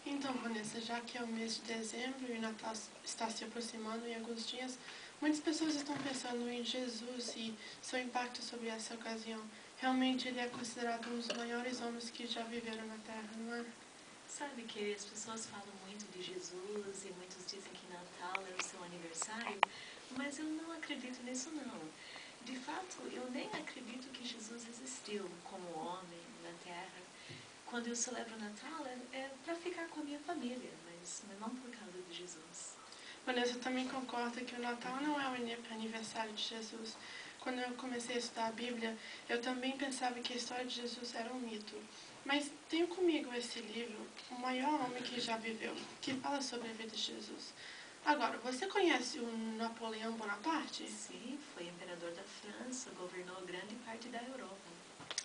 Então, Vanessa, já que é o mês de dezembro e o Natal está se aproximando em alguns dias, muitas pessoas estão pensando em Jesus e seu impacto sobre essa ocasião. Realmente, ele é considerado um dos maiores homens que já viveram na Terra, não é? Sabe que as pessoas falam muito de Jesus e muitos dizem que Natal é o seu aniversário, mas eu não acredito nisso não. De fato, eu nem acredito que Jesus existiu como homem na Terra. Quando eu celebro o Natal é para ficar com a minha família, mas não por causa de Jesus. Vanessa, eu também concordo que o Natal não é o aniversário de Jesus. Quando eu comecei a estudar a Bíblia, eu também pensava que a história de Jesus era um mito. Mas tenho comigo esse livro, O Maior Homem que Já Viveu, que fala sobre a vida de Jesus. Agora, você conhece o Napoleão Bonaparte? Sim, foi imperador da França, governou grande parte da Europa.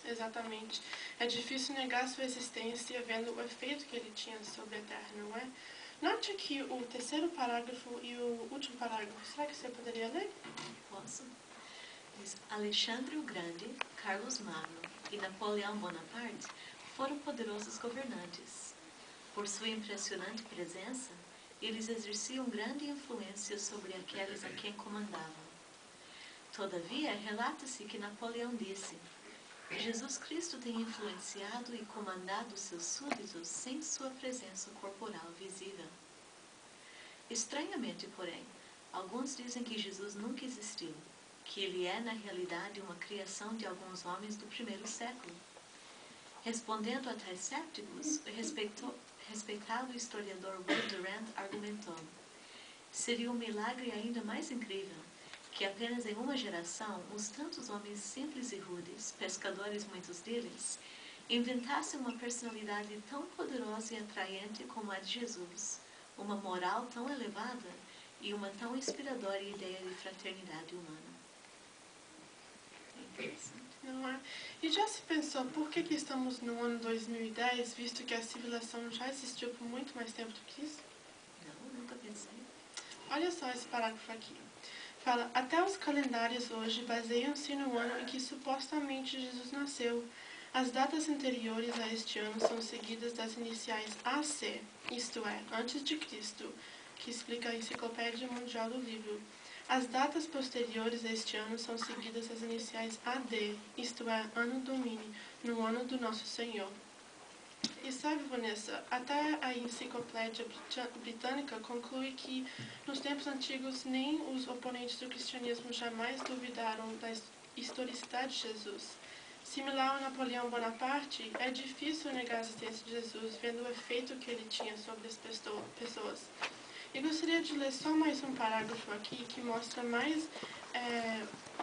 Exatamente. É difícil negar sua existência vendo o efeito que ele tinha sobre a Terra, não é? Note aqui o terceiro parágrafo e o último parágrafo. Será que você poderia ler? Posso? Diz, Alexandre o Grande, Carlos Magno e Napoleão Bonaparte foram poderosos governantes. Por sua impressionante presença, eles exerciam grande influência sobre aqueles a quem comandavam. Todavia, relata-se que Napoleão disse: Jesus Cristo tem influenciado e comandado seus súditos sem sua presença corporal visível. Estranhamente, porém, alguns dizem que Jesus nunca existiu, que ele é, na realidade, uma criação de alguns homens do primeiro século. Respondendo a tais cépticos, o respeitado historiador Will Durant argumentou: seria um milagre ainda mais incrível que apenas em uma geração os tantos homens simples e rudes, pescadores muitos deles, inventassem uma personalidade tão poderosa e atraente como a de Jesus, uma moral tão elevada e uma tão inspiradora ideia de fraternidade humana. É interessante. Não é? E já se pensou por que estamos no ano 2010, visto que a civilização já existiu por muito mais tempo do que isso? Não, nunca pensei. Olha só esse parágrafo aqui. Fala, até os calendários hoje baseiam-se no ano em que supostamente Jesus nasceu. As datas anteriores a este ano são seguidas das iniciais AC, isto é, antes de Cristo, que explica a Enciclopédia Mundial do Livro. As datas posteriores a este ano são seguidas das iniciais AD, isto é, Ano Domini, no ano do Nosso Senhor. E sabe, Vanessa, até a Enciclopédia Britânica conclui que nos tempos antigos nem os oponentes do cristianismo jamais duvidaram da historicidade de Jesus. Similar ao Napoleão Bonaparte, é difícil negar a existência de Jesus, vendo o efeito que ele tinha sobre as pessoas. E gostaria de ler só mais um parágrafo aqui que mostra mais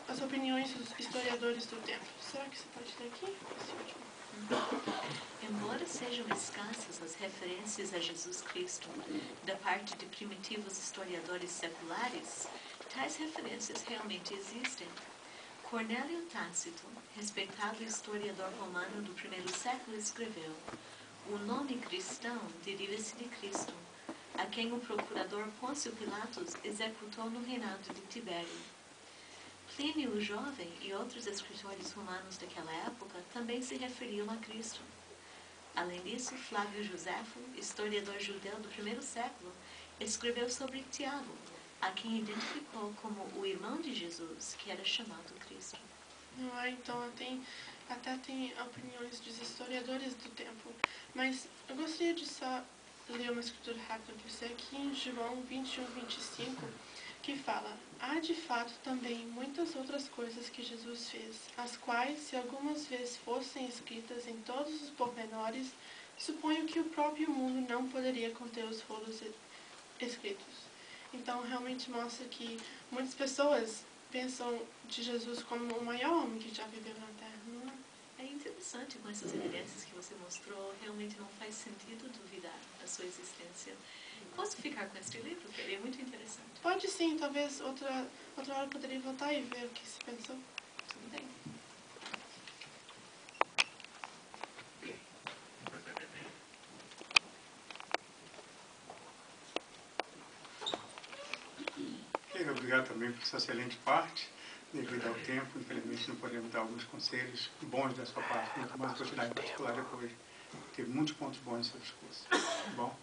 as opiniões dos historiadores do tempo. Será que você pode ler aqui? Esse último. Embora sejam escassas as referências a Jesus Cristo da parte de primitivos historiadores seculares, tais referências realmente existem. Cornélio Tácito, respeitado historiador romano do primeiro século, escreveu: o nome cristão deriva-se de Cristo, a quem o procurador Pôncio Pilatos executou no reinado de Tibério. Plínio o Jovem e outros escritores romanos daquela época também se referiam a Cristo. Além disso, Flávio Joséfo, historiador judeu do primeiro século, escreveu sobre Tiago, a quem identificou como o irmão de Jesus, que era chamado Cristo. Então até tem opiniões dos historiadores do tempo. Mas eu gostaria de só ler uma escritura rápida para você aqui em João 21, 25, que fala: há de fato também muitas outras coisas que Jesus fez, as quais, se algumas vezes fossem escritas em todos os pormenores, suponho que o próprio mundo não poderia conter os rolos escritos. Então, realmente mostra que muitas pessoas pensam de Jesus como o maior homem que já viveu na Terra, não é? É interessante, com essas evidências que você mostrou, realmente não faz sentido duvidar da sua existência. Posso ficar com este livro, que ele é muito interessante? Pode sim, talvez outra hora poderia voltar e ver o que se pensou. Tudo bem. Obrigado também por essa excelente parte. Devido ao tempo, infelizmente não podemos dar alguns conselhos bons da sua parte, muito mais gostei em particular depois. Teve muitos pontos bons no seu discurso. Bom?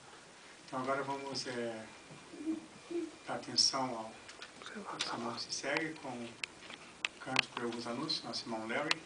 Então agora vamos dar atenção ao sermão que se segue com o cântico Eu Vos Anúncio, nosso irmão Larry.